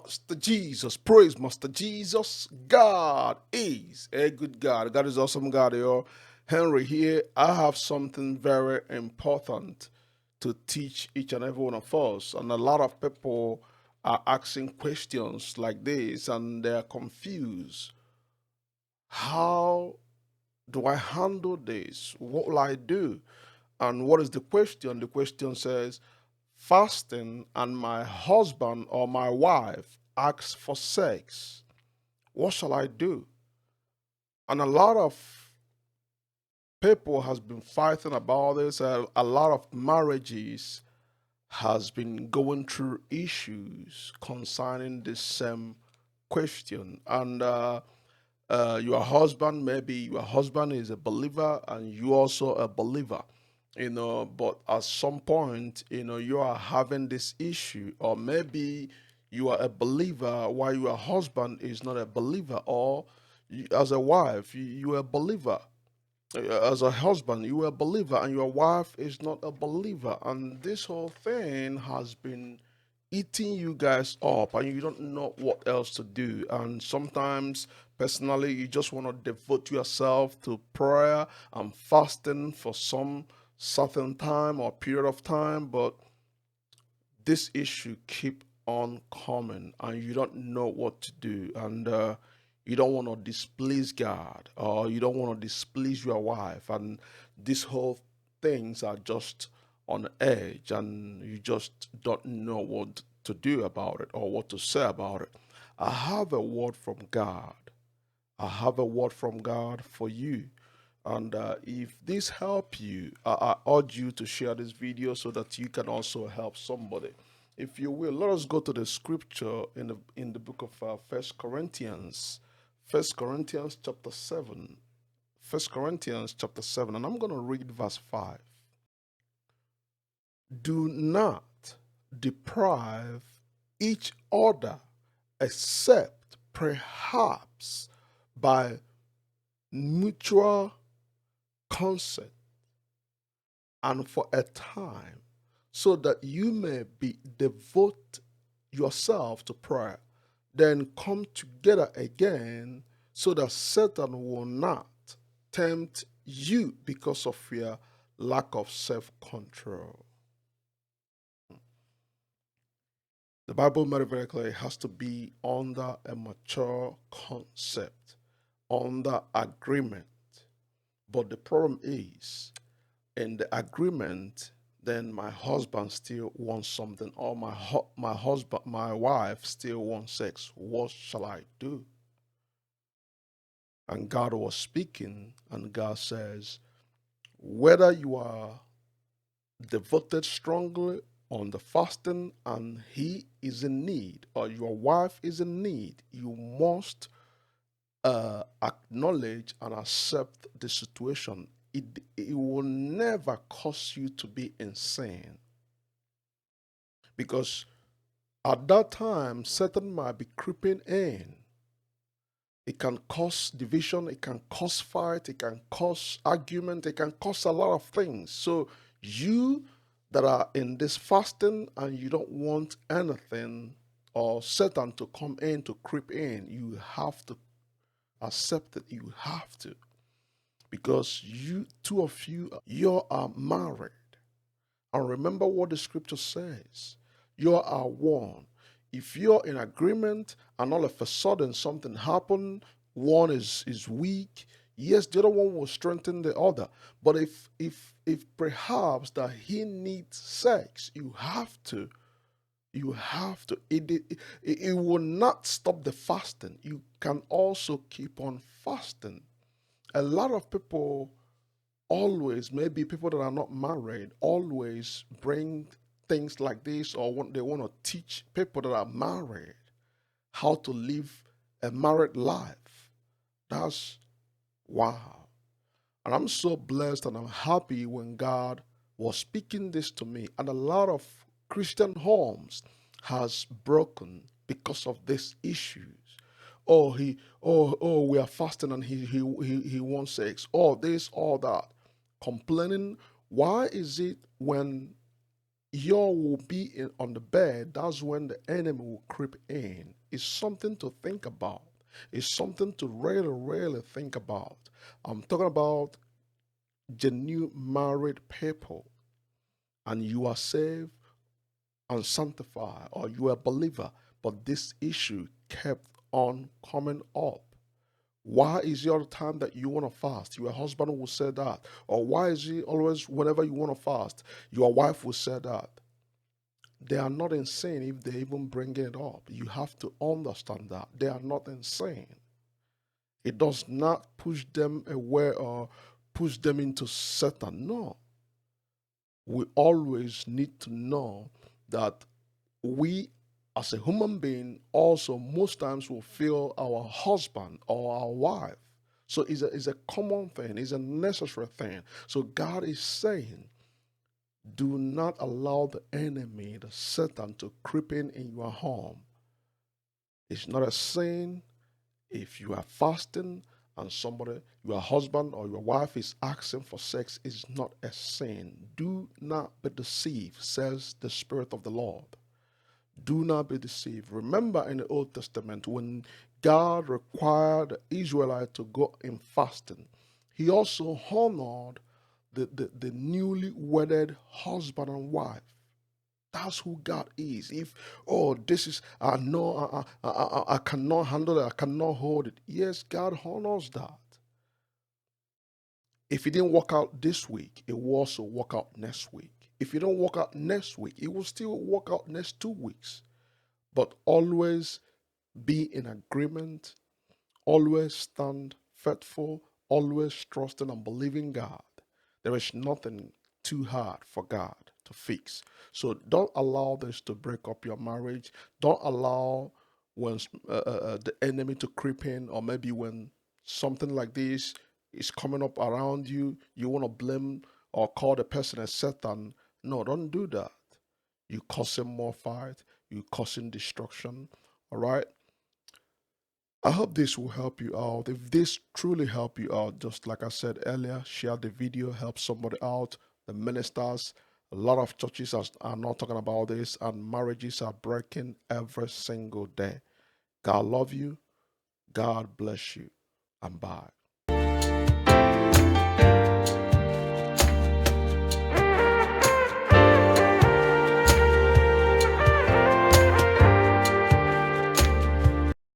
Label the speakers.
Speaker 1: Master Jesus. Praise Master Jesus. God is a good God. God is awesome God, yo. Henry here. I have something very important to teach each and every one of us. And a lot of people are asking questions like this and they're confused. How do I handle this? What will I do? And what is the question? The question says, fasting and my husband or my wife asks for sex. What shall I do? And a lot of people has been fighting about this. A lot of marriages has been going through issues concerning this same question. And your husband, maybe your husband is a believer and you also a believer, but at some point, you are having this issue, or maybe you are a believer while your husband is not a believer, or as a wife, you are a believer. As a husband, you are a believer and your wife is not a believer. And this whole thing has been eating you guys up and you don't know what else to do. And sometimes, personally, you just want to devote yourself to prayer and fasting for some certain time or period of time, but this issue keep on coming and you don't know what to do. And you don't want to displease God, or you don't want to displease your wife, and these whole things are just on edge and you just don't know what to do about it or what to say about it. I have a word from God. I have a word from God for you. And if this help you, I urge you to share this video so that you can also help somebody. If you will, let us go to the scripture in the book of First Corinthians, First Corinthians chapter 7. First Corinthians chapter 7, and I'm going to read verse 5. Do not deprive each other, except perhaps by mutual consent and for a time, so that you may be devote yourself to prayer, then come together again, so that Satan will not tempt you because of your lack of self-control. The Bible made it very clear it has to be under a mature concept, under agreement. But the problem is, in the agreement, then my husband still wants something, or my wife still wants sex. What shall I do? And God was speaking, and God says, whether you are devoted strongly on the fasting and he is in need, or your wife is in need, you must acknowledge and accept the situation. It will never cause you to be insane, because at that time Satan might be creeping in. It can cause division, it can cause fight, it can cause argument, it can cause a lot of things. So you that are in this fasting and you don't want anything or Satan to come in, to creep in, you have to accept it. You have to. Because you, two of you are married. And remember what the scripture says. You are one. If you're in agreement and all of a sudden something happened, one is weak, yes, the other one will strengthen the other. But if perhaps that he needs sex, you have to. You have to. It will not stop the fasting. You can also keep on fasting. A lot of people always, maybe people that are not married, always bring things like this, or they want to teach people that are married how to live a married life. That's wow. And I'm so blessed and I'm happy when God was speaking this to me. And a lot of Christian homes has broken because of these issues. We are fasting and he wants sex. Oh, this, all that. Complaining. Why is it when you will be on the bed. That's when the enemy will creep in. It's something to think about. It's something to really, really think about. I'm talking about genuine married people, and you are saved and sanctified, or you are a believer, but this issue kept on coming up. Why is it all the time that you want to fast? Your husband will say that. Or why is it always whenever you want to fast? Your wife will say that. They are not insane if they even bring it up. You have to understand that. They are not insane. It does not push them away or push them into Satan. No. We always need to know that we as a human being also most times will feel our husband or our wife. So it's a common thing, it's a necessary thing. So God is saying, do not allow the enemy, the Satan, to creep in your home. It's not a sin if you are fasting and somebody, your husband or your wife is asking for sex. Is not a sin. Do not be deceived, says the Spirit of the Lord. Do not be deceived. Remember in the Old Testament when God required the Israelites to go in fasting, he also honored the newly wedded husband and wife. That's who God is. If, oh, this is, I know, I cannot handle it, I cannot hold it. Yes, God honors that. If it didn't work out this week, it will also work out next week. If it don't work out next week, it will still work out next 2 weeks. But always be in agreement, always stand faithful, always trusting and believing God. There is nothing too hard for God to fix. So don't allow this to break up your marriage. Don't allow when the enemy to creep in, or maybe when something like this is coming up around you, you want to blame or call the person a Satan. No, don't do that. You causing more fight, you causing destruction. All right. I hope this will help you out. If this truly help you out, just like I said earlier, share the video, help somebody out. The ministers, a lot of churches are not talking about this, and marriages are breaking every single day. God love you. God bless you. And bye.